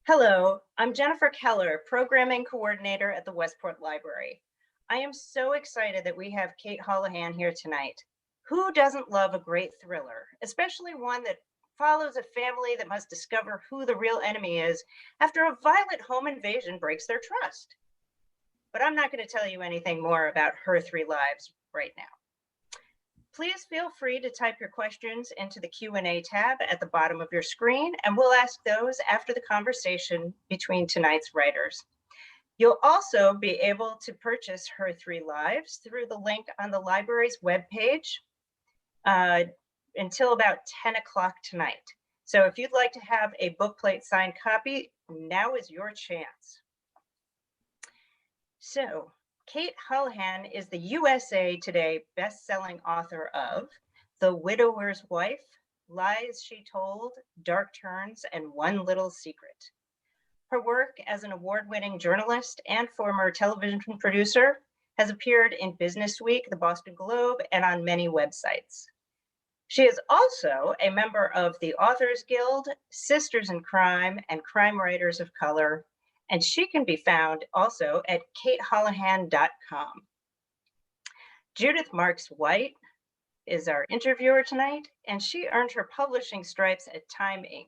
Hello, I'm Jennifer Keller, Programming Coordinator at the Westport Library. I am so excited that we have Cate Holahan here tonight. Who doesn't love a great thriller, especially one that follows a family that must discover who the real enemy is after a violent home invasion breaks their trust? But I'm not going to tell you anything more about her three lives right now. Please feel free to type your questions into the Q&A tab at the bottom of your screen, and we'll ask those after the conversation between tonight's writers. You'll also be able to purchase her three lives through the link on the library's webpage until about 10 o'clock tonight. So if you'd like to have a bookplate signed copy, now is your chance. So, Cate Holahan is the USA Today best-selling author of The Widower's Wife, Lies She Told, Dark Turns, and One Little Secret. Her work as an award-winning journalist and former television producer has appeared in BusinessWeek, the Boston Globe, and on many websites. She is also a member of the Authors Guild, Sisters in Crime, and Crime Writers of Color, and she can be found also at cateholahan.com. Judith Marks-White is our interviewer tonight, and she earned her publishing stripes at Time Inc.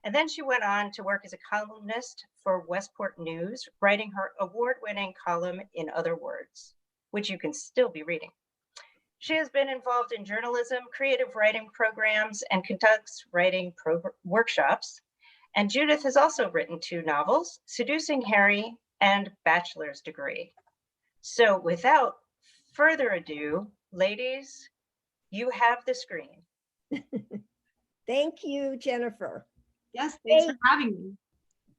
And then she went on to work as a columnist for Westport News, writing her award-winning column In Other Words, which you can still be reading. She has been involved in journalism, creative writing programs, and conducts writing workshops. And Judith has also written two novels, Seducing Harry and Bachelor's Degree. So without further ado, ladies, you have the screen. Thank you, Jennifer. Yes, thanks for having me.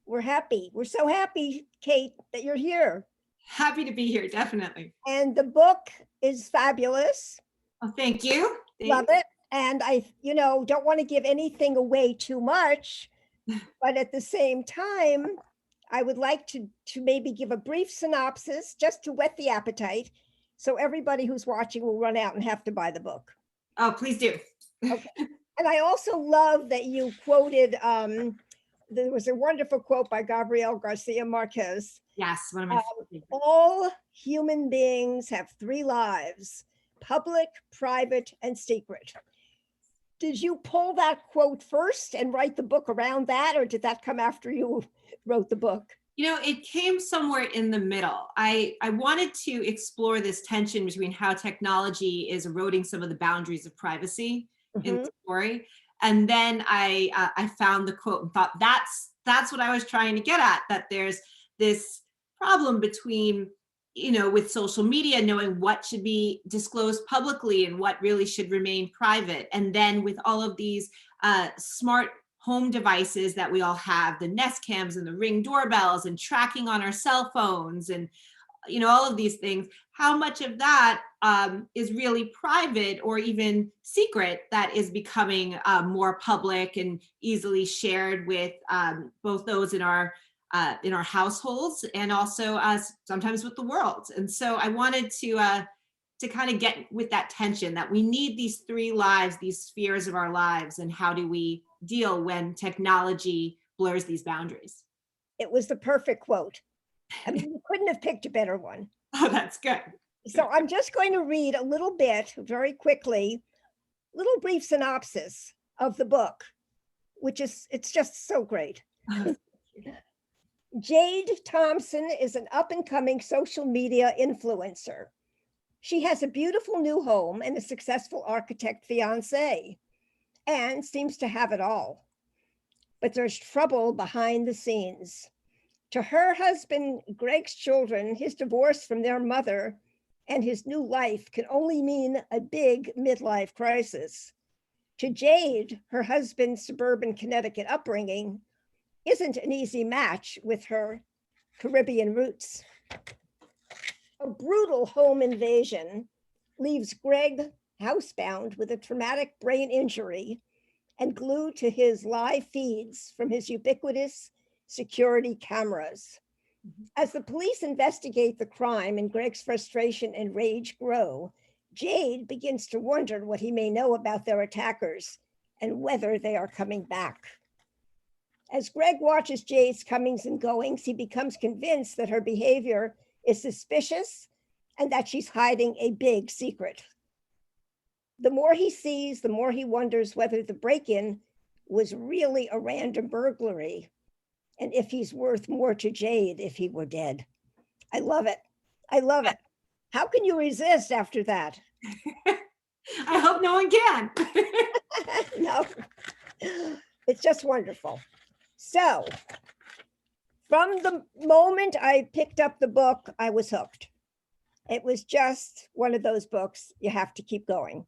We're happy. We're so happy, Cate, that you're here. Happy to be here, definitely. And the book is fabulous. Oh, thank you. Love it. And I, don't want to give anything away too much, but at the same time, I would like to maybe give a brief synopsis just to whet the appetite, so everybody who's watching will run out and have to buy the book. Oh, please do. Okay. And I also love that you quoted, there was a wonderful quote by Gabriel Garcia Marquez. Yes, one of my favorites. All human beings have three lives: public, private, and secret. Did you pull that quote first and write the book around that, or did that come after you wrote the book? It came somewhere in the middle. I wanted to explore this tension between how technology is eroding some of the boundaries of privacy in the story. And then I found the quote and thought, that's what I was trying to get at, that there's this problem between, with social media, knowing what should be disclosed publicly and what really should remain private. And then with all of these smart home devices that we all have, the Nest Cams and the Ring doorbells and tracking on our cell phones and all of these things, how much of that is really private or even secret that is becoming more public and easily shared with both those in our households and also sometimes with the world. And so I wanted to kind of get with that tension that we need these three lives, these spheres of our lives, and how do we deal when technology blurs these boundaries? It was the perfect quote. I mean, you couldn't have picked a better one. Oh, that's good. So I'm just going to read a little bit very quickly, little brief synopsis of the book, it's just so great. Jade Thompson is an up-and-coming social media influencer. She has a beautiful new home and a successful architect fiance, and seems to have it all. But there's trouble behind the scenes. To her husband, Greg's children, his divorce from their mother, and his new life can only mean a big midlife crisis. To Jade, her husband's suburban Connecticut upbringing isn't an easy match with her Caribbean roots. A brutal home invasion leaves Greg housebound with a traumatic brain injury and glued to his live feeds from his ubiquitous security cameras. As the police investigate the crime and Greg's frustration and rage grow, Jade begins to wonder what he may know about their attackers and whether they are coming back. As Greg watches Jade's comings and goings, he becomes convinced that her behavior is suspicious and that she's hiding a big secret. The more he sees, the more he wonders whether the break-in was really a random burglary and if he's worth more to Jade if he were dead. I love it. I love it. How can you resist after that? I hope no one can. No, it's just wonderful. So from the moment I picked up the book, I was hooked. It was just one of those books you have to keep going.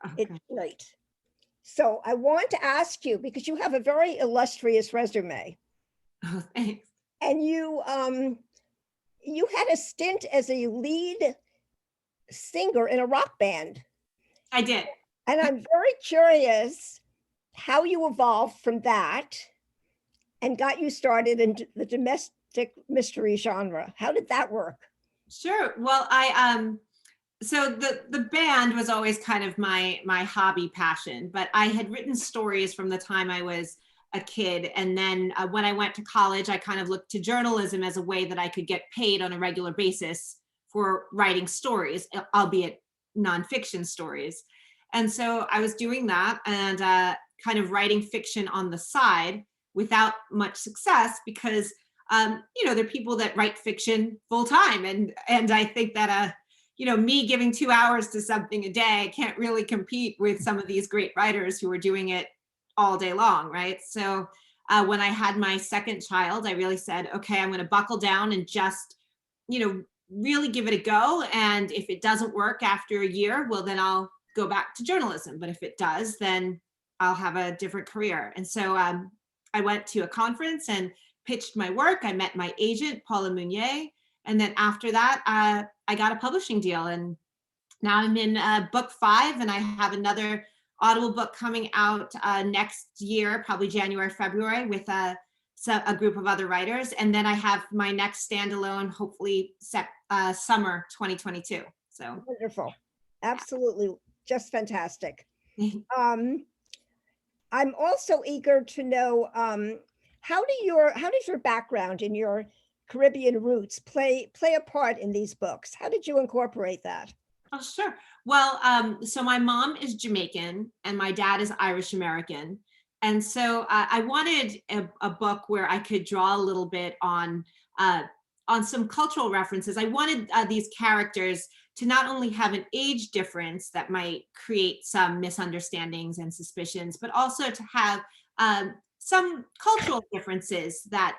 Okay. It's great. So I want to ask you, because you have a very illustrious resume. Oh, thanks. And you had a stint as a lead singer in a rock band. I did. And I'm very curious how you evolved from that and got you started in the domestic mystery genre. How did that work? Sure. Well, so the band was always kind of my hobby passion, but I had written stories from the time I was a kid. And then when I went to college, I kind of looked to journalism as a way that I could get paid on a regular basis for writing stories, albeit nonfiction stories. And so I was doing that and kind of writing fiction on the side without much success because, there are people that write fiction full time. And I think that, me giving 2 hours to something a day can't really compete with some of these great writers who are doing it all day long, right? So when I had my second child, I really said, okay, I'm going to buckle down and just, really give it a go. And if it doesn't work after a year, well, then I'll go back to journalism. But if it does, then I'll have a different career. And so I went to a conference and pitched my work. I met my agent, Paula Meunier. And then after that, I got a publishing deal. And now I'm in book 5 and I have another Audible book coming out next year, probably January, February, with a group of other writers. And then I have my next standalone, hopefully summer 2022. So wonderful. Absolutely. Just fantastic. I'm also eager to know how does your background and your Caribbean roots play a part in these books? How did you incorporate that? Oh, sure. Well, so my mom is Jamaican and my dad is Irish American. And so I wanted a book where I could draw a little bit on some cultural references. I wanted these characters to not only have an age difference that might create some misunderstandings and suspicions, but also to have some cultural differences that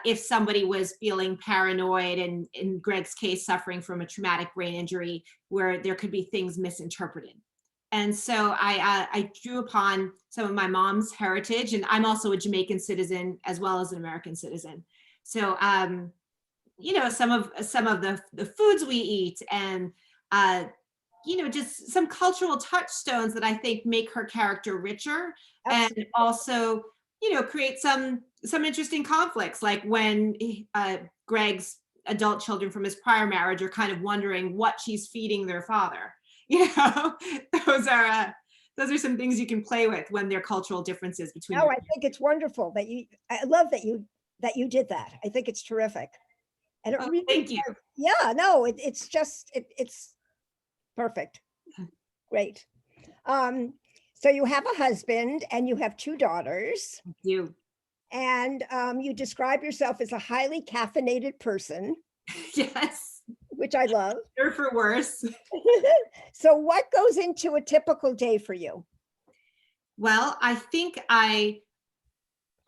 if somebody was feeling paranoid and in Greg's case, suffering from a traumatic brain injury, where there could be things misinterpreted. And so I drew upon some of my mom's heritage, and I'm also a Jamaican citizen as well as an American citizen. So, some of the foods we eat and, just some cultural touchstones that I think make her character richer. Absolutely. And also, create some interesting conflicts, like when Greg's adult children from his prior marriage are kind of wondering what she's feeding their father. Those are some things you can play with when there are cultural differences between. No, I think it's wonderful that I love that you did that. I think it's terrific. And it really, thank you. Yeah, no, it's perfect. Great. So you have a husband and you have 2 daughters. Thank you. And you describe yourself as a highly caffeinated person. Yes. Which I love. Or for worse. So what goes into a typical day for you? Well, I think I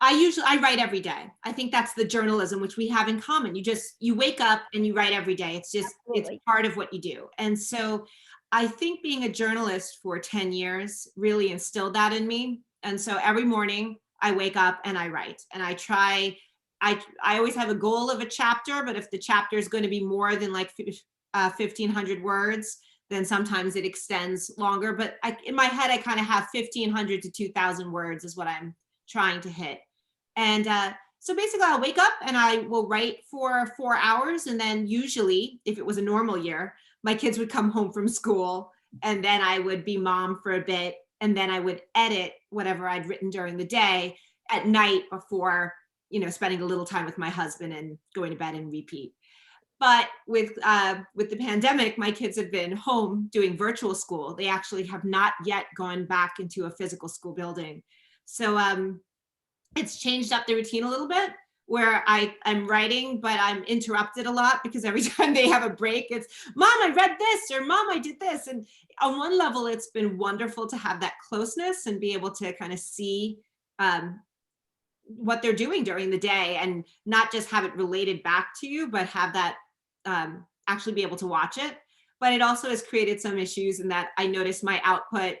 write every day. I think that's the journalism which we have in common. You wake up and you write every day. It's just, Absolutely. It's part of what you do. And so I think being a journalist for 10 years really instilled that in me. And so every morning I wake up and I write, and I always have a goal of a chapter, but if the chapter is going to be more than like 1,500 words, then sometimes it extends longer. But in my head, I kind of have 1,500 to 2,000 words is what I'm trying to hit. And so basically I'll wake up and I will write for 4 hours. And then usually, if it was a normal year, my kids would come home from school and then I would be mom for a bit. And then I would edit whatever I'd written during the day. at night before, spending a little time with my husband and going to bed and repeat. But with the pandemic, my kids have been home doing virtual school. They actually have not yet gone back into a physical school building. So it's changed up the routine a little bit, where I'm writing, but I'm interrupted a lot because every time they have a break, it's, Mom, I read this, or Mom, I did this. And on one level, it's been wonderful to have that closeness and be able to kind of see what they're doing during the day, and not just have it related back to you, but have that actually be able to watch it. But it also has created some issues in that I noticed my output,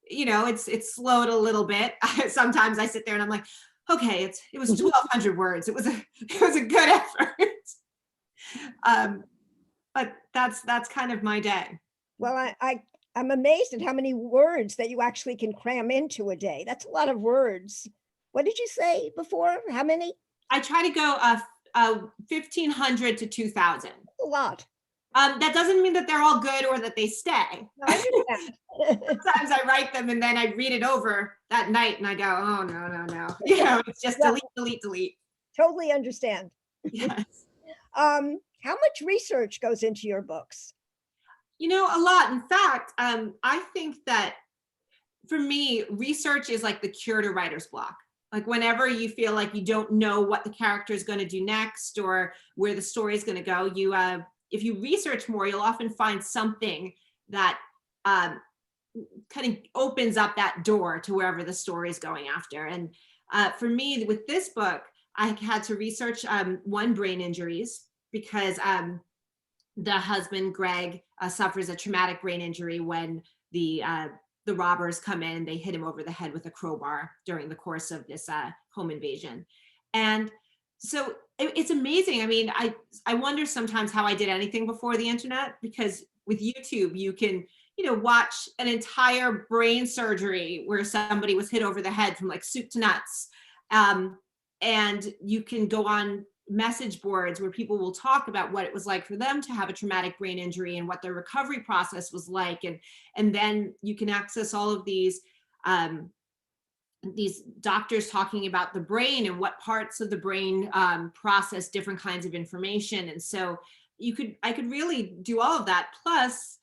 it's slowed a little bit. Sometimes I sit there and I'm like, okay, it was 1,200 words. It was a good effort. But that's kind of my day. Well, I'm amazed at how many words that you actually can cram into a day. That's a lot of words. What did you say before? How many? I try to go 1,500 to 2,000. A lot. That doesn't mean that they're all good or that they stay. No, I understand. Sometimes I write them and then I read it over that night and I go, oh, no. It's just delete. Totally understand. Yes. How much research goes into your books? A lot. In fact, I think that for me, research is like the cure to writer's block. Like whenever you feel like you don't know what the character is going to do next or where the story is going to go, if you research more, you'll often find something that kind of opens up that door to wherever the story is going after. And for me, with this book, I had to research brain injuries, because the husband, Greg, suffers a traumatic brain injury when the robbers come in and they hit him over the head with a crowbar during the course of this home invasion. And so it's amazing. I mean, I wonder sometimes how I did anything before the internet, because with YouTube, you can, watch an entire brain surgery where somebody was hit over the head from like soup to nuts. And you can go on message boards where people will talk about what it was like for them to have a traumatic brain injury and what their recovery process was like. And then you can access all of these doctors talking about the brain and what parts of the brain process different kinds of information. And so I could really do all of that. Plus,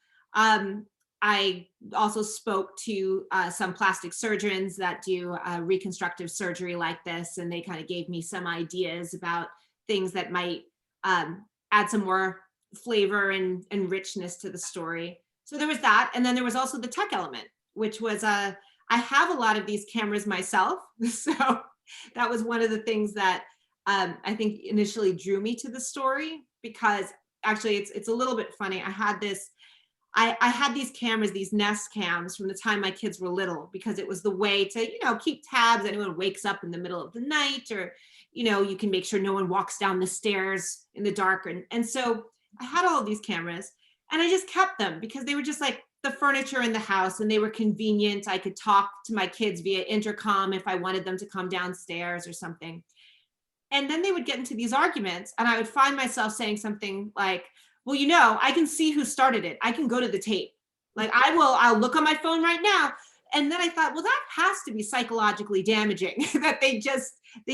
I also spoke to some plastic surgeons that do reconstructive surgery like this, and they kind of gave me some ideas about things that might add some more flavor and richness to the story. So there was that. And then there was also the tech element, which was, I have a lot of these cameras myself. So that was one of the things that I think initially drew me to the story, because actually it's a little bit funny. I had these cameras, these Nest cams, from the time my kids were little, because it was the way to, keep tabs. Anyone wakes up in the middle of the night, or, you can make sure no one walks down the stairs in the dark. And so I had all of these cameras, and I just kept them because they were just like the furniture in the house, and they were convenient. I could talk to my kids via intercom if I wanted them to come downstairs or something. And then they would get into these arguments, and I would find myself saying something like, well, I can see who started it. I can go to the tape. Like I'll look on my phone right now. And then I thought, well, that has to be psychologically damaging that they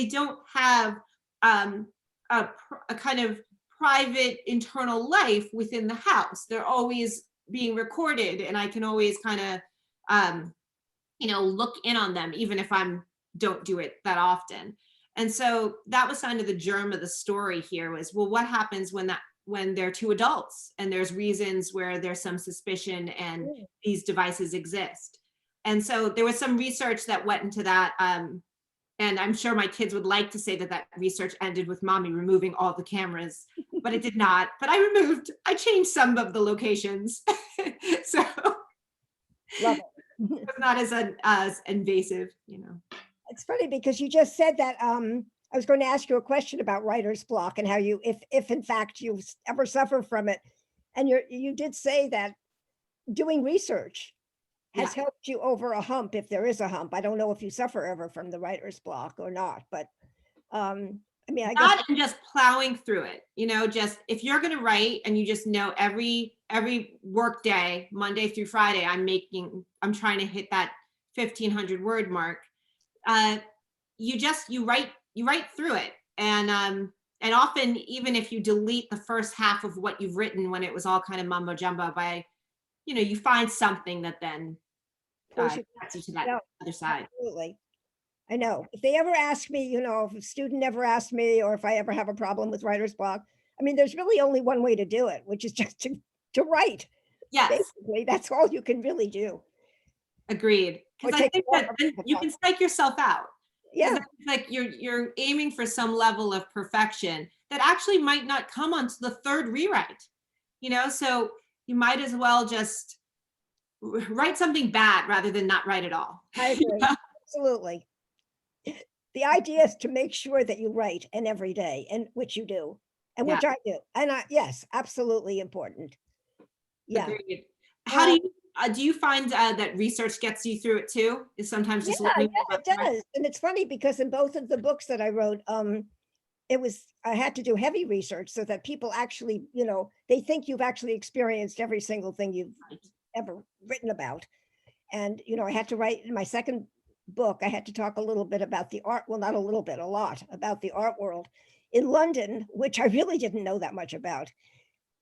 don't have a kind of private internal life within the house. They're always being recorded, and I can always kind of, look in on them, even if don't do it that often. And so that was kind of the germ of the story here was, well, what happens when they're two adults and there's reasons where there's some suspicion and these devices exist. And so there was some research that went into that. And I'm sure my kids would like to say that research ended with Mommy removing all the cameras, but it did not. But I changed some of the locations. So Love it. it's not as invasive, It's funny because you just said that I was going to ask you a question about writer's block and how you, if in fact you ever suffer from it, and you did say that doing research has helped you over a hump, if there is a hump. I don't know if you suffer ever from the writer's block or not, but I mean, I guess not just plowing through it, just if you're going to write and you just know every work day, Monday through Friday, I'm trying to hit that 1,500 word mark. you write through it. And often, even if you delete the first half of what you've written when it was all kind of mumbo jumbo, you find something that then gets you to that other side. Absolutely. I know. If they ever ask me, if a student ever asked me, or if I ever have a problem with writer's block, I mean, there's really only one way to do it, which is just to write. Yes. Basically, that's all you can really do. Agreed. Because I think that you can psych yourself out. Yeah. It's like you're aiming for some level of perfection that actually might not come onto the third rewrite. So you might as well just write something bad rather than not write at all. I agree. Absolutely. The idea is to make sure that you write and every day, and which you do, and which I do. And yes, absolutely important. Yeah. Agreed. How do you find that research gets you through it too? Is sometimes just it does. And it's funny because in both of the books that I wrote, I had to do heavy research so that people actually, they think you've actually experienced every single thing you've ever written about. And, I had to write in my second book, I had to talk a little bit about the art, well, not a little bit, a lot about the art world in London, which I really didn't know that much about.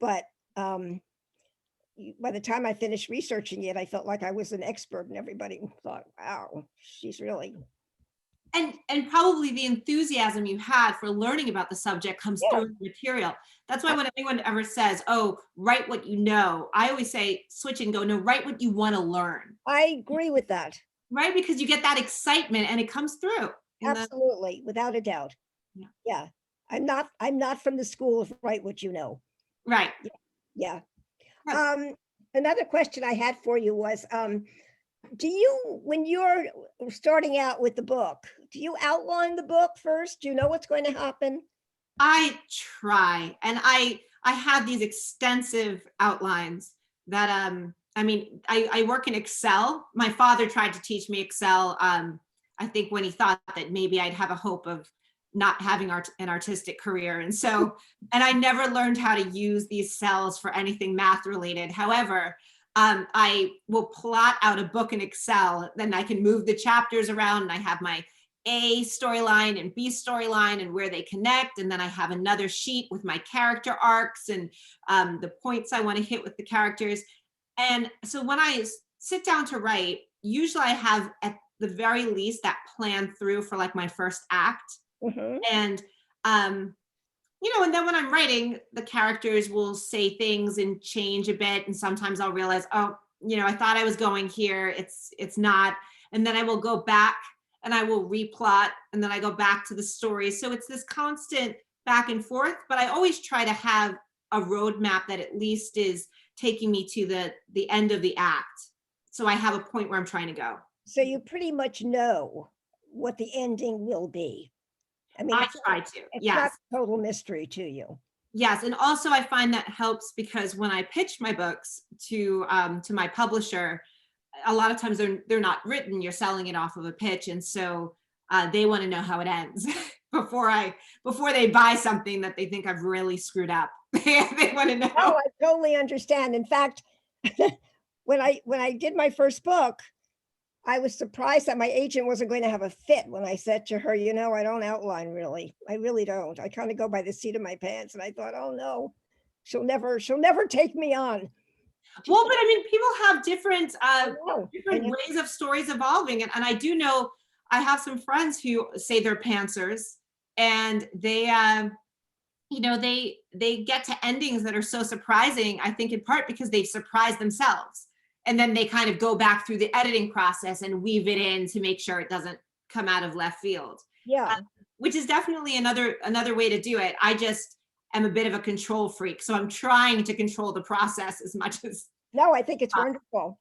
But by the time I finished researching it, I felt like I was an expert, and everybody thought, wow, she's really. And probably the enthusiasm you had for learning about the subject comes through in the material. That's why when anyone ever says, oh, write what you know, I always say, switch and go, no, write what you want to learn. I agree with that. Right? Because you get that excitement and it comes through. Absolutely, without a doubt. Yeah. I'm not from the school of write what you know. Right. Yeah. Another question I had for you was, when you're starting out with the book, do you outline the book first? Do you know what's going to happen? I try, and I have these extensive outlines that I work in Excel. My father tried to teach me Excel. I think when he thought that maybe I'd have a hope of not having an artistic career. And I never learned how to use these cells for anything math related. However, I will plot out a book in Excel, then I can move the chapters around, and I have my A storyline and B storyline and where they connect. And then I have another sheet with my character arcs and the points I want to hit with the characters. And so when I sit down to write, usually I have at the very least that plan through for like my first act. Mm-hmm. And, and then when I'm writing, the characters will say things and change a bit. And sometimes I'll realize, oh, I thought I was going here. It's not. And then I will go back and I will replot, and then I go back to the story. So it's this constant back and forth, but I always try to have a roadmap that at least is taking me to the end of the act. So I have a point where I'm trying to go. So you pretty much know what the ending will be. I mean, I try to. It's yes. not total mystery to you. Yes, and also I find that helps because when I pitch my books to my publisher, a lot of times they're not written. You're selling it off of a pitch, and so they want to know how it ends before they buy something that they think I've really screwed up. They want to know. Oh, I totally understand. In fact, when I did my first book, I was surprised that my agent wasn't going to have a fit when I said to her, I don't outline really. I really don't. I kind of go by the seat of my pants. And I thought, oh no, she'll never take me on. Well, but I mean, people have different ways of stories evolving. And I do know I have some friends who say they're pantsers, and they get to endings that are so surprising, I think in part because they've surprised themselves. And then they kind of go back through the editing process and weave it in to make sure it doesn't come out of left field. Yeah. Which is definitely another way to do it. I just am a bit of a control freak. So I'm trying to control the process as much as. No, I think it's wonderful.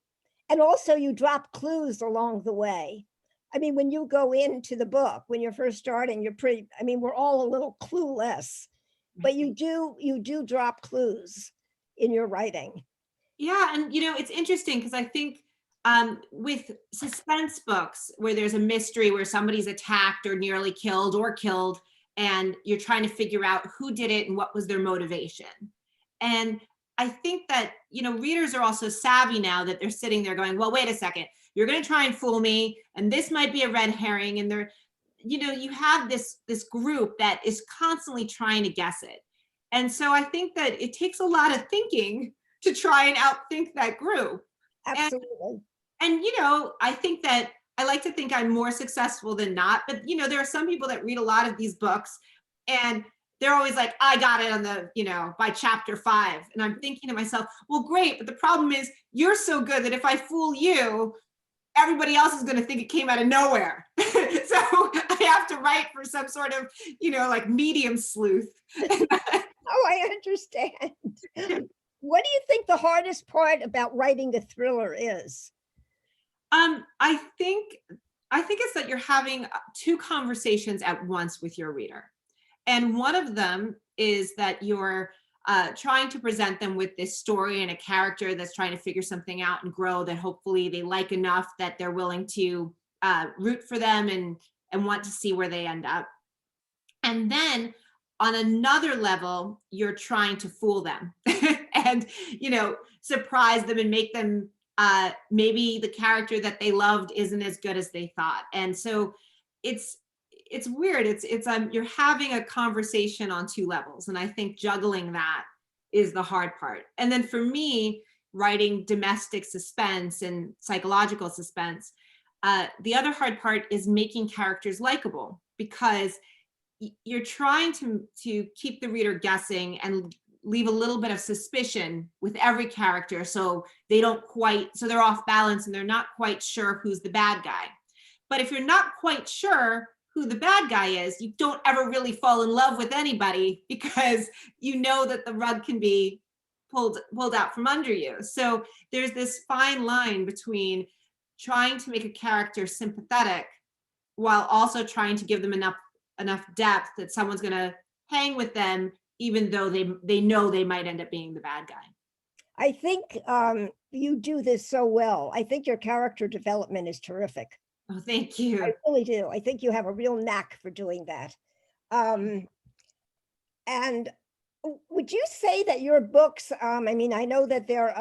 And also you drop clues along the way. I mean, when you go into the book, when you're first starting, we're all a little clueless, but you do drop clues in your writing. Yeah. And, it's interesting because I think with suspense books where there's a mystery where somebody's attacked or nearly killed or killed, and you're trying to figure out who did it and what was their motivation. And I think that, readers are also savvy now that they're sitting there going, well, wait a second, you're going to try and fool me. And this might be a red herring. And you have this group that is constantly trying to guess it. And so I think that it takes a lot of thinking to try and outthink that group. Absolutely. And I think that I like to think I'm more successful than not, but there are some people that read a lot of these books and they're always like, I got it on the, by chapter 5. And I'm thinking to myself, well, great. But the problem is you're so good that if I fool you, everybody else is going to think it came out of nowhere. So I have to write for some sort of, like medium sleuth. Oh, I understand. What do you think the hardest part about writing a thriller is? I think it's that you're having 2 conversations at once with your reader. And one of them is that you're trying to present them with this story and a character that's trying to figure something out and grow, that hopefully they like enough that they're willing to root for them and want to see where they end up. And then on another level, you're trying to fool them and, surprise them and make them maybe the character that they loved isn't as good as they thought. And so it's weird. It's you're having a conversation on 2 levels. And I think juggling that is the hard part. And then for me, writing domestic suspense and psychological suspense, the other hard part is making characters likable, because you're trying to keep the reader guessing and leave a little bit of suspicion with every character, so they're off balance and they're not quite sure who's the bad guy. But if you're not quite sure who the bad guy is, you don't ever really fall in love with anybody, because that the rug can be pulled out from under you. So there's this fine line between trying to make a character sympathetic while also trying to give them enough depth that someone's going to hang with them, even though they know they might end up being the bad guy. I think you do this so well. I think your character development is terrific. Oh, thank you. I really do. I think you have a real knack for doing that. And would you say that your books, I know that they're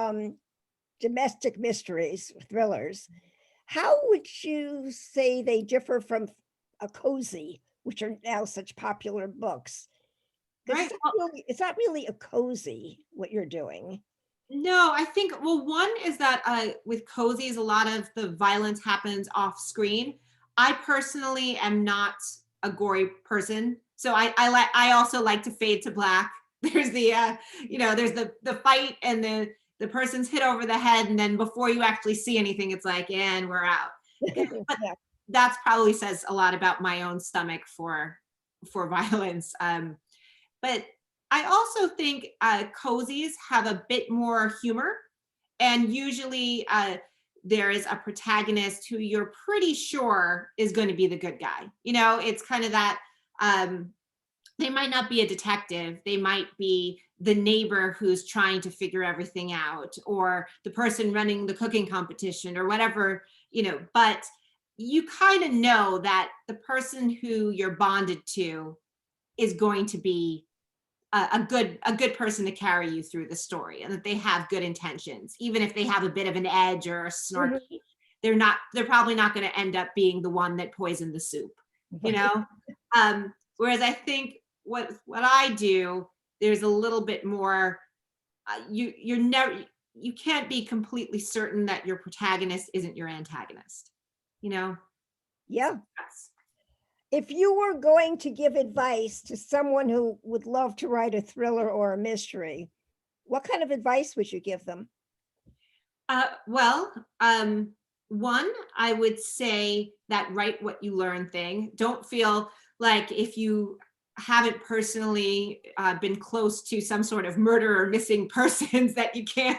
domestic mysteries, thrillers. How would you say they differ from a cozy, which are now such popular books? Right. It's not really a cozy what you're doing. No, I think, one is that with cozies, a lot of the violence happens off screen. I personally am not a gory person, so I also like to fade to black. There's the there's the fight and the person's hit over the head, and then before you actually see anything, it's like, and we're out. But Yeah. That's probably says a lot about my own stomach for violence. But I also think cozies have a bit more humor, and usually there is a protagonist who you're pretty sure is going to be the good guy. It's kind of that they might not be a detective. They might be the neighbor who's trying to figure everything out, or the person running the cooking competition, or whatever, but you kind of know that the person who you're bonded to is going to be a good person to carry you through the story, and that they have good intentions, even if they have a bit of an edge or a snarky. Mm-hmm. They're probably not going to end up being the one that poisoned the soup, whereas I think what I do, there's a little bit more, you can't be completely certain that your protagonist isn't your antagonist, Yeah. Yes. If you were going to give advice to someone who would love to write a thriller or a mystery, what kind of advice would you give them? One, I would say that write what you learn thing. Don't feel like if you haven't personally been close to some sort of murder or missing persons that you can't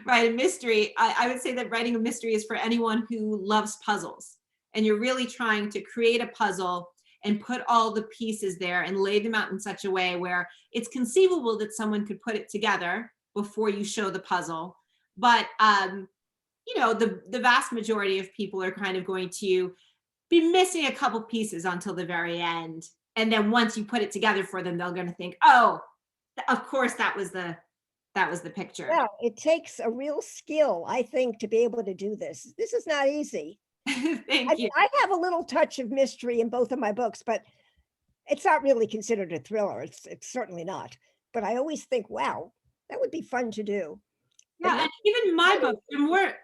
write a mystery. I would say that writing a mystery is for anyone who loves puzzles, and you're really trying to create a puzzle and put all the pieces there and lay them out in such a way where it's conceivable that someone could put it together before you show the puzzle. But, the vast majority of people are kind of going to be missing a couple pieces until the very end. And then once you put it together for them, they're going to think, oh, of course, that was the picture. Well, it takes a real skill, I think, to be able to do this. This is not easy. Thank you. I have a little touch of mystery in both of my books, but it's not really considered a thriller. It's certainly not. But I always think, wow, that would be fun to do. Yeah, and even my books,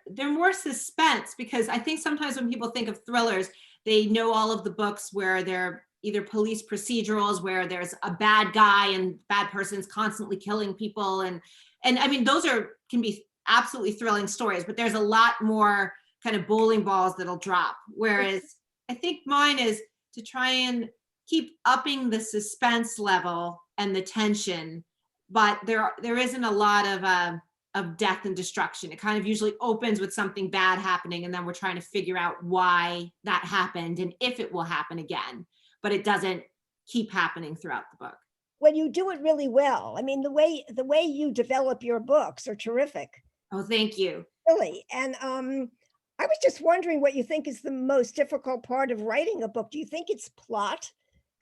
they're more suspense, because I think sometimes when people think of thrillers, they know all of the books where they're either police procedurals where there's a bad guy and bad person's constantly killing people, and I mean those can be absolutely thrilling stories, but there's a lot more kind of bowling balls that'll drop. Whereas I think mine is to try and keep upping the suspense level and the tension, but there isn't a lot of death and destruction. It kind of usually opens with something bad happening, and then we're trying to figure out why that happened and if it will happen again, but it doesn't keep happening throughout the book. When you do it really well, I mean, the way you develop your books are terrific. Oh, thank you. Really. And I was just wondering what you think is the most difficult part of writing a book. Do you think it's plot,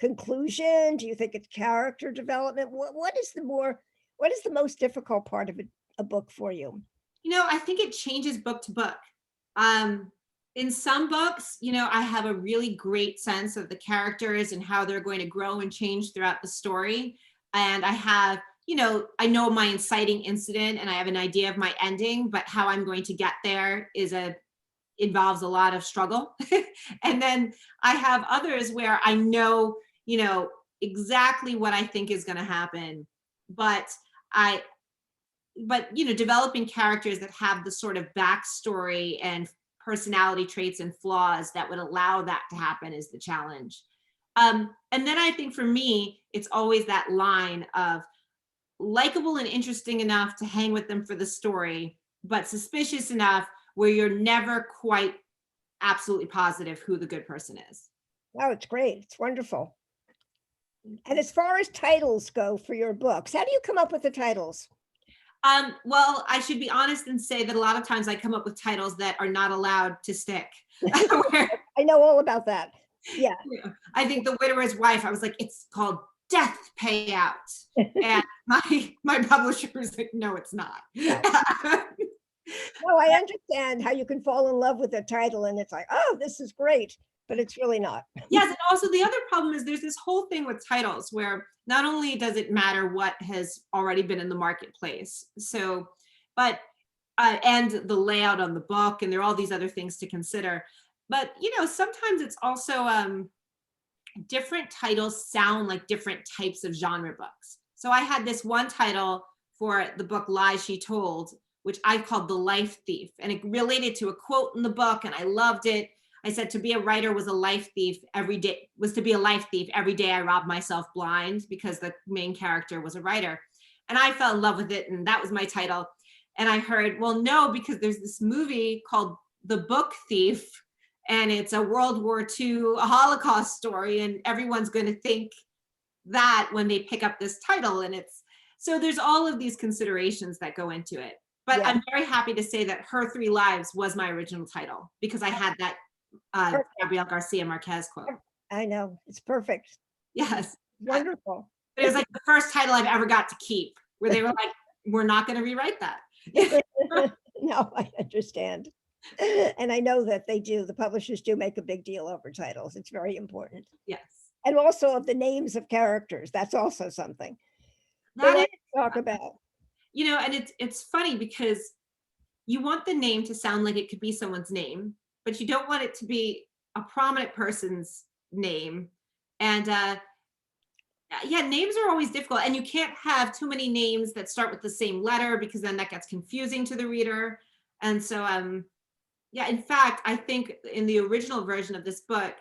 conclusion? Do you think it's character development? What is the most difficult part of a book for you? I think it changes book to book. In some books, I have a really great sense of the characters and how they're going to grow and change throughout the story. And I have, I know my inciting incident and I have an idea of my ending, but how I'm going to get there involves a lot of struggle. And then I have others where I know, exactly what I think is going to happen, but developing characters that have the sort of backstory and personality traits and flaws that would allow that to happen is the challenge. And then I think for me, it's always that line of likable and interesting enough to hang with them for the story, but suspicious enough where you're never quite absolutely positive who the good person is. Wow, it's great. It's wonderful. And as far as titles go for your books, how do you come up with the titles? Well, I should be honest and say that a lot of times I come up with titles that are not allowed to stick. I know all about that. Yeah. I think The Widower's Wife, I was like, it's called Death Payout. And my publisher was like, no, it's not. No. Well, I understand how you can fall in love with a title and it's like, oh, this is great, but it's really not. Yes, and also the other problem is there's this whole thing with titles where not only does it matter what has already been in the marketplace, but and the layout on the book, and there are all these other things to consider. But sometimes it's also different titles sound like different types of genre books. So I had this one title for the book Lies She Told, which I called The Life Thief, and it related to a quote in the book, and I loved it. I said, to be a writer was a life thief every day, was to be a life thief. Every day I robbed myself blind, because the main character was a writer. And I fell in love with it, and that was my title. And I heard, well, no, because there's this movie called The Book Thief, and it's a World War II, a Holocaust story, and everyone's going to think that when they pick up this title. And so there's all of these considerations that go into it. But yeah. I'm very happy to say that Her Three Lives was my original title, because I had that Gabriel Garcia Marquez quote. I know, it's perfect. Yes. Wonderful. But it was like the first title I've ever got to keep, where they were like, we're not going to rewrite that. No, I understand. And I know that the publishers do make a big deal over titles. It's very important. Yes. And also of the names of characters. That's also something that is, talk about. And it's funny because you want the name to sound like it could be someone's name, but you don't want it to be a prominent person's name. And names are always difficult, and you can't have too many names that start with the same letter, because then that gets confusing to the reader. And so, in fact, I think in the original version of this book,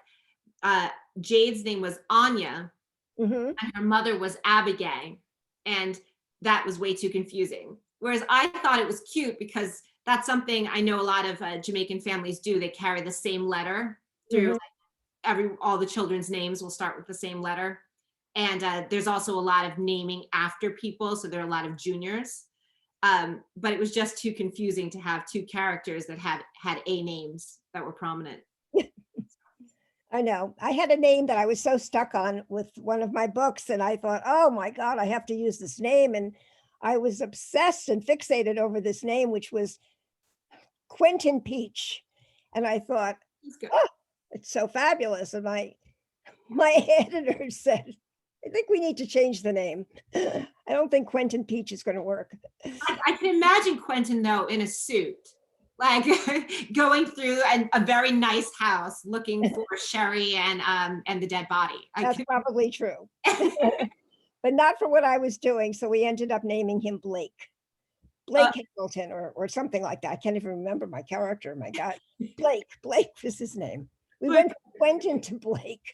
Jade's name was Anya, and her mother was Abigail, and that was way too confusing. Whereas I thought it was cute, because that's something I know a lot of Jamaican families do. They carry the same letter through. All the children's names will start with the same letter. And there's also a lot of naming after people. So there are a lot of juniors. But it was just too confusing to have two characters that had A names that were prominent. I know. I had a name that I was so stuck on with one of my books, and I thought, oh my God, I have to use this name. And I was obsessed and fixated over this name, which was Quentin Peach. And I thought, It's good. Oh, it's so fabulous. And my editor said, I think we need to change the name. I don't think Quentin Peach is going to work. I can imagine Quentin though in a suit, like going through a very nice house looking for Sherry and the dead body. That's probably true, but not for what I was doing. So we ended up naming him Blake Hamilton or something like that. I can't even remember my character. My God, Blake was his name. We went from Quentin to Blake.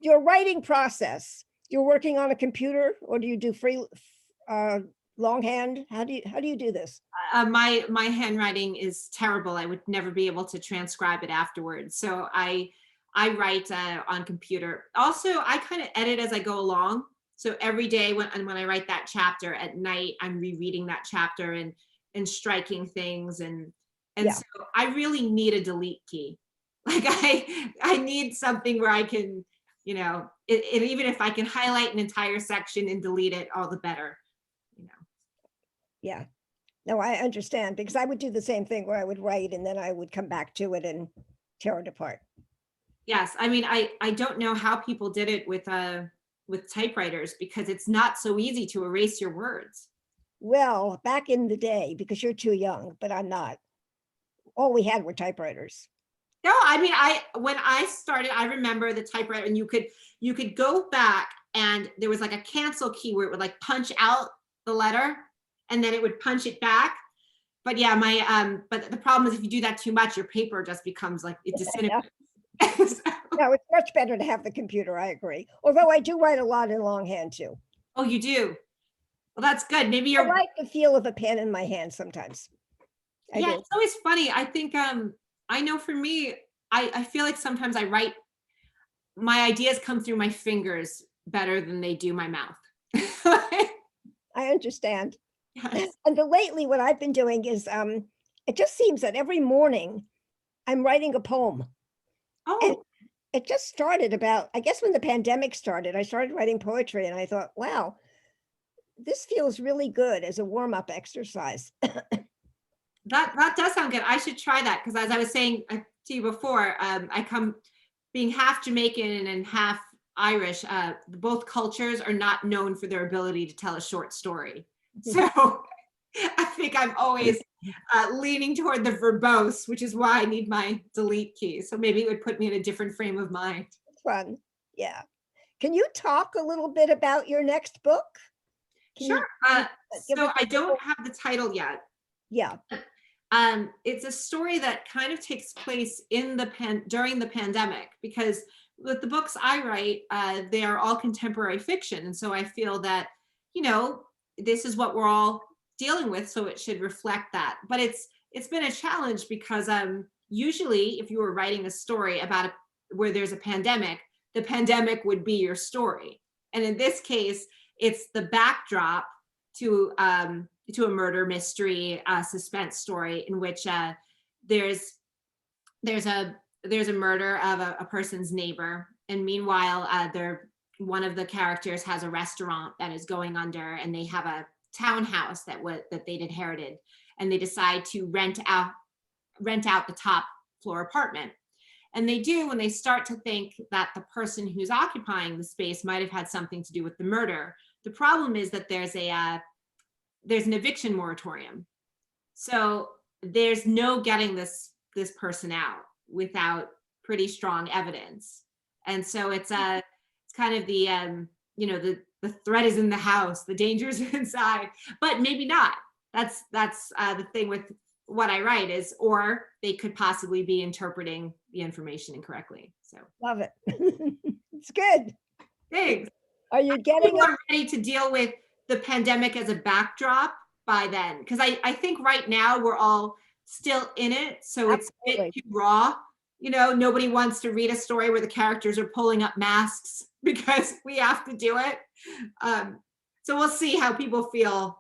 Your writing process, you're working on a computer, or do you do free longhand? How do you do this? My handwriting is terrible. I would never be able to transcribe it afterwards. So I write on computer. Also, I kind of edit as I go along. So every day when I write that chapter at night, I'm rereading that chapter and striking things and Yeah. So I really need a delete key. Like I need something where I can, you know, even if I can highlight an entire section and delete it, all the better, you know. Yeah. No, I understand, because I would do the same thing where I would write and then I would come back to it and tear it apart. Yes, I mean, I don't know how people did it with typewriters, because it's not so easy to erase your words. Well, back in the day, because you're too young, but I'm not, all we had were typewriters. No, I mean, when I started, I remember the typewriter, and you could go back and there was like a cancel key where it would like punch out the letter and then it would punch it back. But yeah, but the problem is if you do that too much, your paper just becomes like, it disintegrates. No, it's much better to have the computer, I agree. Although I do write a lot in longhand too. Oh, you do? Well, that's good. Maybe I you're like the feel of a pen in my hand sometimes. I yeah, do. it's always funny. I think I know for me, I feel like sometimes I write, my ideas come through my fingers better than they do my mouth. I understand. Yes. And lately what I've been doing is it just seems that every morning I'm writing a poem. Oh, And it just started about, I guess when the pandemic started, I started writing poetry and I thought, wow, this feels really good as a warm-up exercise. that does sound good. I should try that, because as I was saying to you before, I come being half Jamaican and half Irish. Both cultures are not known for their ability to tell a short story. So I think I'm always leaning toward the verbose, which is why I need my delete key. So maybe it would put me in a different frame of mind. Fun. Yeah. Can you talk a little bit about your next book? Sure. So I don't have the title yet. Yeah. It's a story that kind of takes place in during the pandemic, because with the books I write, they are all contemporary fiction. And so I feel that, you know, this is what we're all dealing with, so it should reflect that. But it's been a challenge because usually if you were writing a story about where there's a pandemic, the pandemic would be your story. And in this case, it's the backdrop to a murder mystery suspense story in which there's a murder of a person's neighbor, and meanwhile one of the characters has a restaurant that is going under, and they have a townhouse that they'd inherited, and they decide to rent out the top floor apartment. And they do when they start to think that the person who's occupying the space might have had something to do with the murder. The problem is that there's an eviction moratorium. So there's no getting this person out without pretty strong evidence. And so it's kind of the the threat is in the house, the danger is inside, but maybe not. That's the thing with what I write is, or they could possibly be interpreting the information incorrectly. So love it. It's good. Thanks. Are you getting ready to deal with the pandemic as a backdrop by then? Because I think right now we're all still in it, so it's a bit too raw. You know, nobody wants to read a story where the characters are pulling up masks because we have to do it. So we'll see how people feel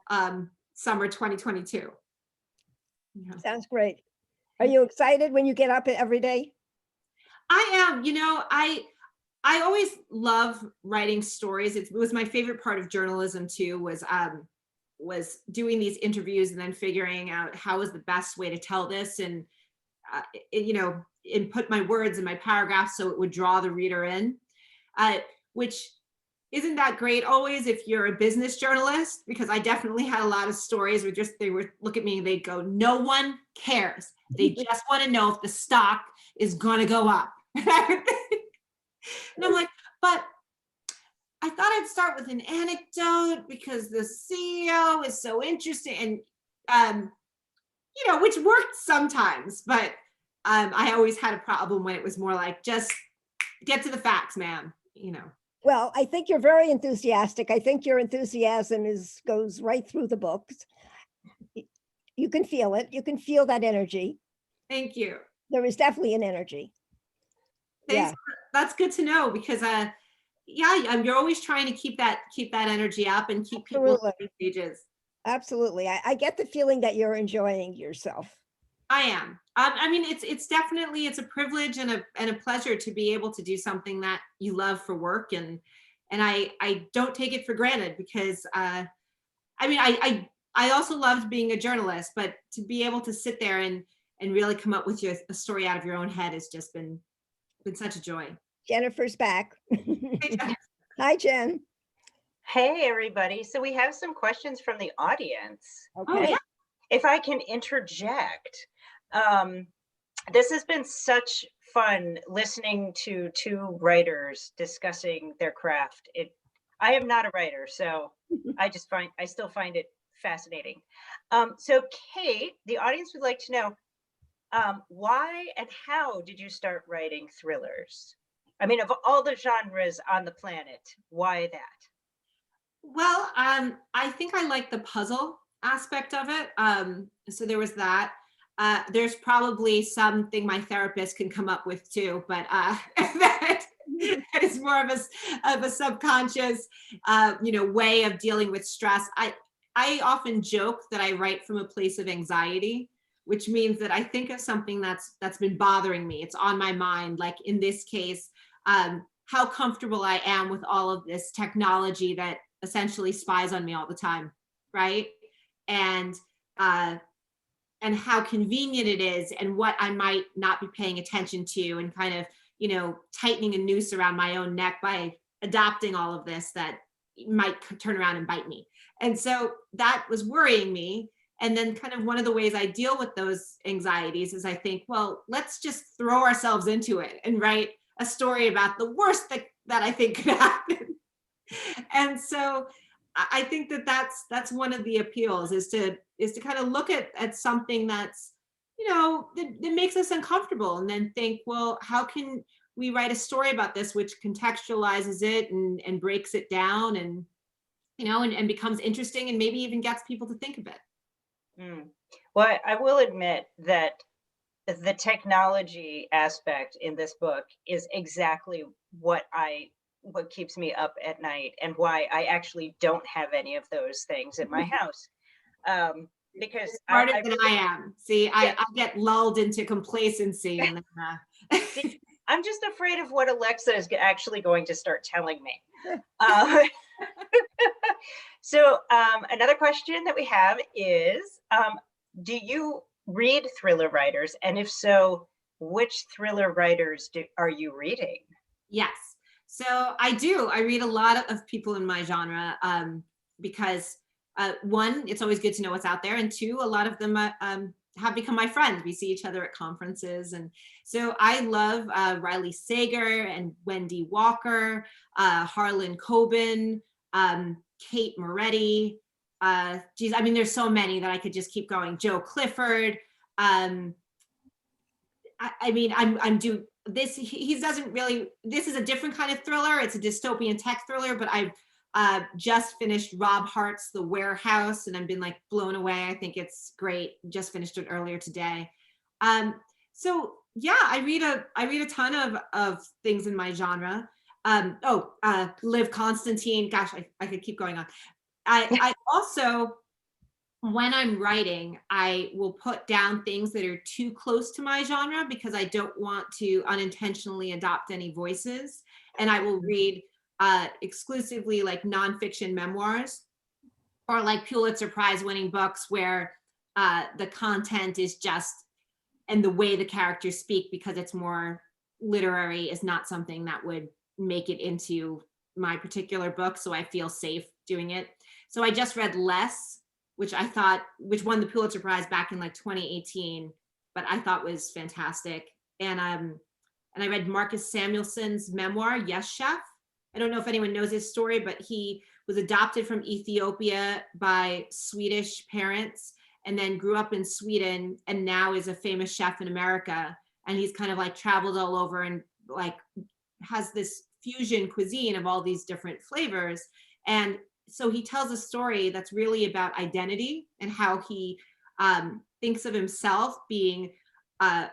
summer 2022. Yeah. Sounds great. Are you excited when you get up every day? I am. You know, I always love writing stories. It was my favorite part of journalism too, was doing these interviews and then figuring out how is the best way to tell this. And and put my words in my paragraphs so it would draw the reader in, which isn't that great always if you're a business journalist, because I definitely had a lot of stories where they would look at me and they'd go, no one cares. They just want to know if the stock is going to go up. And I'm like, but I thought I'd start with an anecdote because the CEO is so interesting, and which worked sometimes, but I always had a problem when it was more like, just get to the facts, ma'am. Well, I think you're very enthusiastic. I think your enthusiasm goes right through the books. You can feel it. You can feel that energy. Thank you. There is definitely an energy. Thanks. Yeah. That's good to know, because you're always trying to keep that energy up and keep people on the pages. Absolutely. I get the feeling that you're enjoying yourself. I am. I mean, it's definitely, it's a privilege and a pleasure to be able to do something that you love for work. And I don't take it for granted, because I also loved being a journalist, but to be able to sit there and really come up with a story out of your own head has just been such a joy. Jennifer's back. Hey, Jen. Hi, Jen. Hey, everybody. So we have some questions from the audience. Okay. Oh, yeah. If I can interject, this has been such fun listening to two writers discussing their craft. I am not a writer, so I still find it fascinating. So Cate, the audience would like to know, why and how did you start writing thrillers? I mean, of all the genres on the planet, why that? Well, I think I like the puzzle aspect of it. So there was that. There's probably something my therapist can come up with too, but that is more of a subconscious, way of dealing with stress. I often joke that I write from a place of anxiety, which means that I think of something that's been bothering me. It's on my mind. Like in this case, how comfortable I am with all of this technology that essentially spies on me all the time, right? And how convenient it is, and what I might not be paying attention to, and kind of, tightening a noose around my own neck by adopting all of this that might turn around and bite me. And so that was worrying me. And then kind of one of the ways I deal with those anxieties is I think, well, let's just throw ourselves into it and write a story about the worst that I think could happen. And so I think that's one of the appeals, is to kind of look at something that's, that makes us uncomfortable, and then think, well, how can we write a story about this which contextualizes it and breaks it down, and and becomes interesting, and maybe even gets people to think a bit. Well, I will admit that the technology aspect in this book is exactly what keeps me up at night, and why I actually don't have any of those things in my house. Because smarter than I am. See, I get lulled into complacency. And See, I'm just afraid of what Alexa is actually going to start telling me. So another question that we have is, do you read thriller writers? And if so, which thriller writers are you reading? Yes. So I do. I read a lot of people in my genre, because one, it's always good to know what's out there. And two, a lot of them have become my friends. We see each other at conferences. And so I love Riley Sager and Wendy Walker, Harlan Coben, Kate Moretti. There's so many that I could just keep going. Joe Clifford. I'm due. This is a different kind of thriller. It's a dystopian tech thriller, but I've just finished Rob Hart's The Warehouse, and I've been like blown away. I think it's great. Just finished it earlier today. So yeah, I read a ton of things in my genre. Liv Constantine. Gosh, I could keep going on. I also, when I'm writing, I will put down things that are too close to my genre, because I don't want to unintentionally adopt any voices. And I will read exclusively like nonfiction memoirs, or like Pulitzer Prize winning books where the content is just the way the characters speak, because it's more literary, is not something that would make it into my particular book. So I feel safe doing it. So I just read Less, which won the Pulitzer Prize back in like 2018, but I thought was fantastic. And I read Marcus Samuelson's memoir, Yes, Chef. I don't know if anyone knows his story, but he was adopted from Ethiopia by Swedish parents and then grew up in Sweden and now is a famous chef in America. And he's kind of like traveled all over and like has this fusion cuisine of all these different flavors. And so he tells a story that's really about identity and how he thinks of himself being an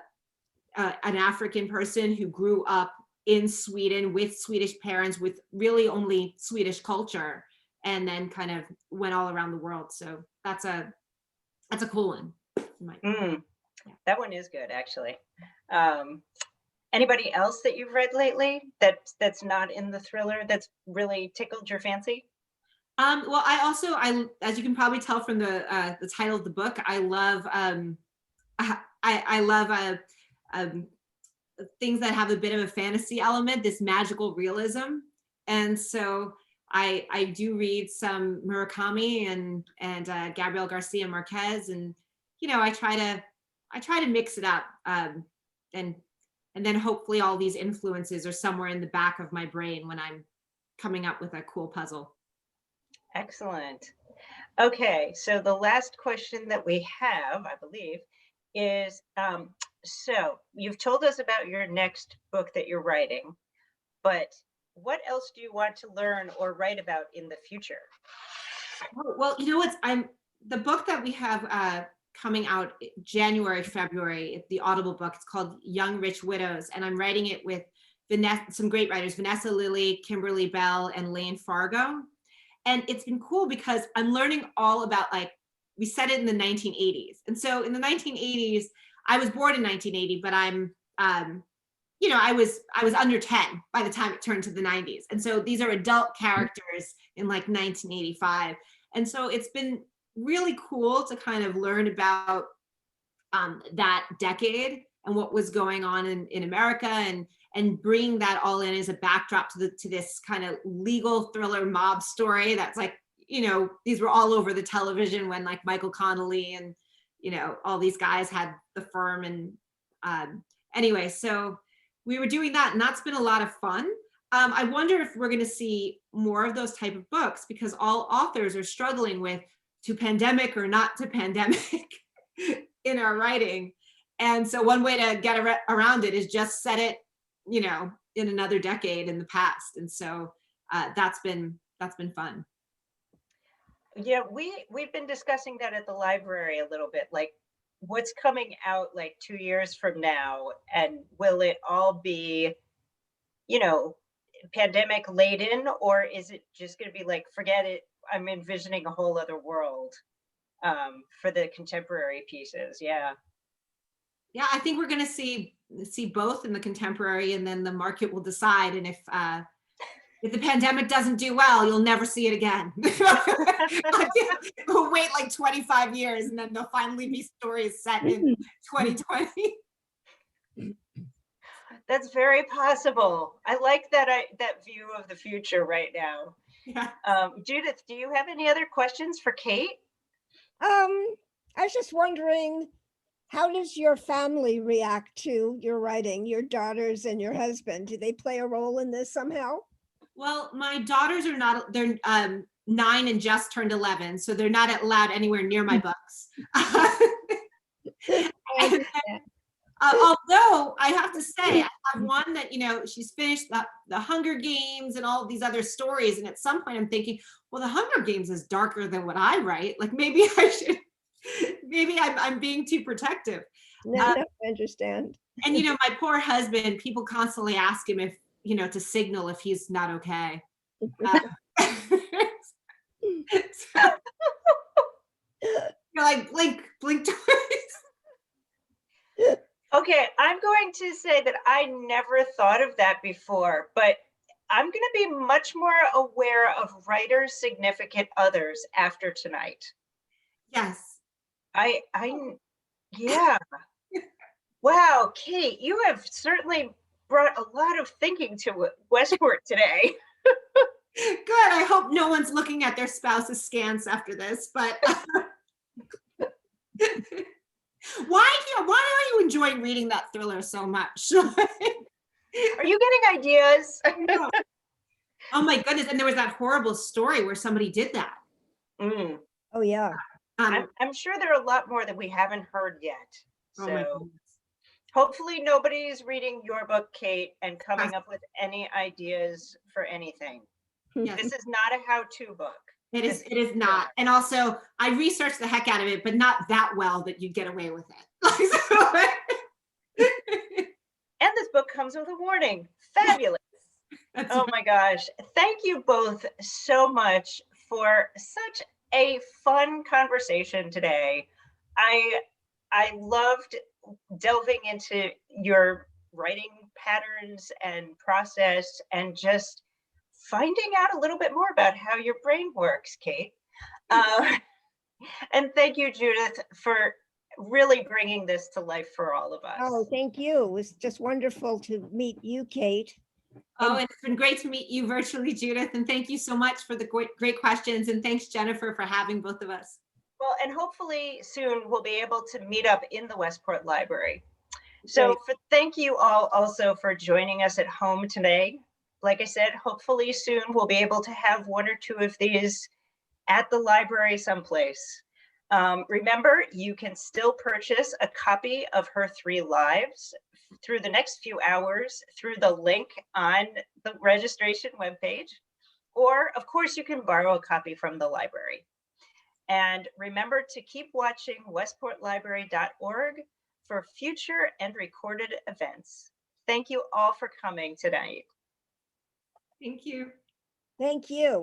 African person who grew up in Sweden with Swedish parents, with really only Swedish culture, and then kind of went all around the world. So that's a cool one. That one is good, actually. Anybody else that you've read lately that's not in the thriller that's really tickled your fancy? Well, I as you can probably tell from the title of the book, I love I love things that have a bit of a fantasy element, this magical realism. And so I do read some Murakami and Gabriel Garcia Marquez, and I try to mix it up, and then hopefully all these influences are somewhere in the back of my brain when I'm coming up with a cool puzzle. Excellent. Okay, so the last question that we have, I believe, is so you've told us about your next book that you're writing, but what else do you want to learn or write about in the future? Well, the book that we have coming out January, February, the Audible book, it's called Young Rich Widows, and I'm writing it with some great writers, Vanessa Lilly, Kimberly Bell, and Lane Fargo. And it's been cool because I'm learning all about, like, we set it in the 1980s. And so in the 1980s, I was born in 1980, but I was under 10 by the time it turned to the 90s. And so these are adult characters in like 1985. And so it's been really cool to kind of learn about that decade and what was going on in America, and bring that all in as a backdrop to this kind of legal thriller mob story that's like, these were all over the television when like Michael Connolly and, all these guys had the firm. And anyway, so we were doing that, and that's been a lot of fun. I wonder if we're going to see more of those type of books, because all authors are struggling with to pandemic or not to pandemic in our writing. And so one way to get around it is just set it, in another decade in the past. And so that's been fun. Yeah, we've been discussing that at the library a little bit, like what's coming out like 2 years from now, and will it all be, pandemic laden, or is it just going to be like, forget it, I'm envisioning a whole other world for the contemporary pieces? Yeah, I think we're going to see both in the contemporary, and then the market will decide. And if the pandemic doesn't do well, you'll never see it again. We'll wait like 25 years, and then there'll finally be stories set in 2020. That's very possible. I like that view of the future right now. Yeah. Judith, do you have any other questions for Cate? I was just wondering, how does your family react to your writing, your daughters and your husband? Do they play a role in this somehow? Well, my daughters are not, they're 9 and just turned 11, so they're not allowed anywhere near my books. Although I have to say, I have one that, she's finished the Hunger Games and all of these other stories. And at some point I'm thinking, well, the Hunger Games is darker than what I write. Like maybe I'm being too protective. No, I understand. And, my poor husband, people constantly ask him if, to signal if he's not okay. So, you're like, blink twice. Okay, I'm going to say that I never thought of that before, but I'm going to be much more aware of writers' significant others after tonight. Yes. Yeah. Wow, Kate, you have certainly brought a lot of thinking to Westport today. Good. I hope no one's looking at their spouse askance after this, but why are you enjoying reading that thriller so much? Are you getting ideas? Oh my goodness. And there was that horrible story where somebody did that. Mm. Oh, yeah. I'm sure there are a lot more that we haven't heard yet. Oh my So goodness. hopefully nobody's reading your book, Kate, and coming up with any ideas for anything. Yes. This is not a how-to book. It is not. And also I researched the heck out of it, but not that well that you'd get away with it. And this book comes with a warning. Fabulous. Oh my gosh. Thank you both so much for such a fun conversation today. I loved delving into your writing patterns and process and just finding out a little bit more about how your brain works, Kate. And thank you, Judith, for really bringing this to life for all of us. Oh, thank you. It was just wonderful to meet you, Kate. Oh, and it's been great to meet you virtually, Judith. And thank you so much for the great questions. And thanks, Jennifer, for having both of us. Well, and hopefully soon we'll be able to meet up in the Westport Library. So thank you all also for joining us at home today. Like I said, hopefully soon we'll be able to have one or two of these at the library someplace. Remember, you can still purchase a copy of Her Three Lives through the next few hours through the link on the registration webpage. Or, of course, you can borrow a copy from the library. And remember to keep watching westportlibrary.org for future and recorded events. Thank you all for coming tonight. Thank you. Thank you.